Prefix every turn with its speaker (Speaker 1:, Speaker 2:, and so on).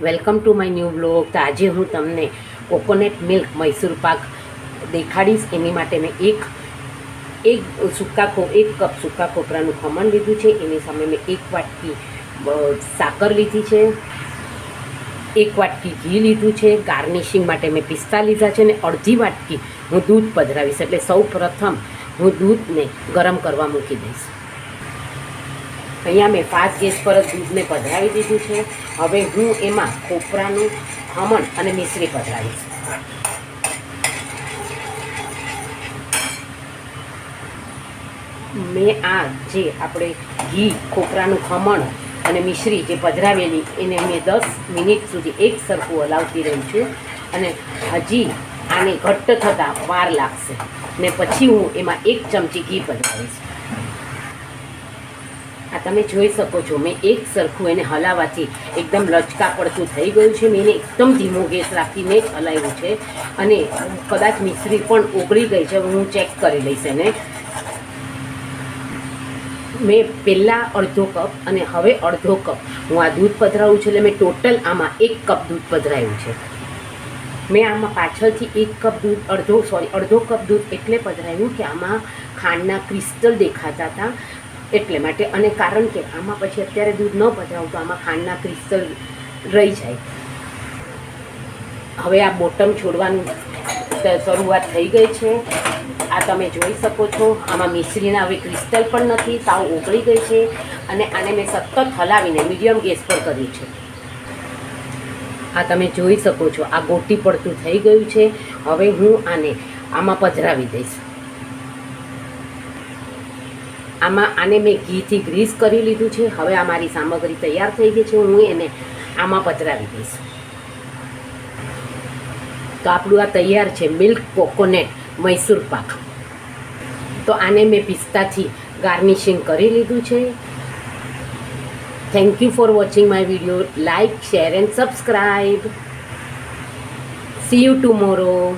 Speaker 1: Welcome to my new blog. તો આજે હું તમને કોકોનટ મિલ્ક મૈસૂર પાક દેખાડીશ. એની માટે મેં એક કપ સૂકા ખોપરાનું ખમણ લીધું છે. એની સામે મેં એક વાટકી સાકર લીધી છે, એક વાટકી ઘી લીધું છે. ગાર્નિશિંગ માટે મેં પિસ્તા લીધા છે અને અડધી વાટકી હું દૂધ પધરાવીશ. એટલે સૌ પ્રથમ હું દૂધને ગરમ કરવા મૂકી દઈશ. અહીંયા મેં ફાસ્ટ ગેસ પર જ દૂધને પધરાવી દીધું છે. હવે હું એમાં ખોપરાનું ખમણ અને મિશ્રી પધરાવીશ. મેં આ જે આપણે ઘી, ખોપરાનું ખમણ અને મિશ્રી જે પધરાવેલી એને મેં 10 મિનિટ સુધી એક સરખું હલાવતી રહી છું. અને હજી આને ઘટ્ટ થતાં વાર લાગશે ને પછી હું એમાં 1 ચમચી ઘી પધરાવીશ. આ તમે જોઈ શકો છો, મેં એક સરખું એને હલાવવાથી એકદમ લચકા પડતું થઈ ગયું છે. મેં એને એકદમ ધીમો ગેસ રાખીને જ હલાવ્યું છે અને કદાચ મિશ્રી પણ ઓગળી ગઈ છે. હું ચેક કરી લઈશ એને. મેં પહેલાં અડધો કપ અને હવે અડધો કપ હું આ દૂધ પધરાવું છું. એટલે મેં ટોટલ આમાં 1 કપ દૂધ પધરાવ્યું છે. મેં આમાં પાછળથી 1 કપ દૂધ અડધો કપ દૂધ એટલે પધરાવ્યું કે આમાં ખાંડના ક્રિસ્ટલ દેખાતા હતા એટલે માટે. અને કારણ કે આમાં પછી અત્યારે દૂધ ન પધરાવું તો આમાં ખાંડના ક્રિસ્ટલ રહી જાય. હવે આ બોટમ છોડવાનું શરૂઆત થઈ ગઈ છે. આ તમે જોઈ શકો છો. આમાં મિશ્રીના હવે ક્રિસ્ટલ પણ નથી, સાવ ઓગળી ગઈ છે. અને આને મેં સતત હલાવીને મીડિયમ ગેસ પર કર્યું છે. આ તમે જોઈ શકો છો, આ ગોટી પડતું થઈ ગયું છે. હવે હું આમાં પધરાવી દઈશ. આને મેં ઘીથી ગ્રીસ કરી લીધું છે. હવે આ મારી સામગ્રી તૈયાર થઈ ગઈ છે. હું એને આમાં પધરાવી દઈશ. તો આપણું આ તૈયાર છે મિલ્ક કોકોનટ મૈસૂર પાક. તો આને મેં પિસ્તાથી ગાર્નિશિંગ કરી લીધું છે. Thank you for watching my video. Like, share and subscribe. C you tomorrow.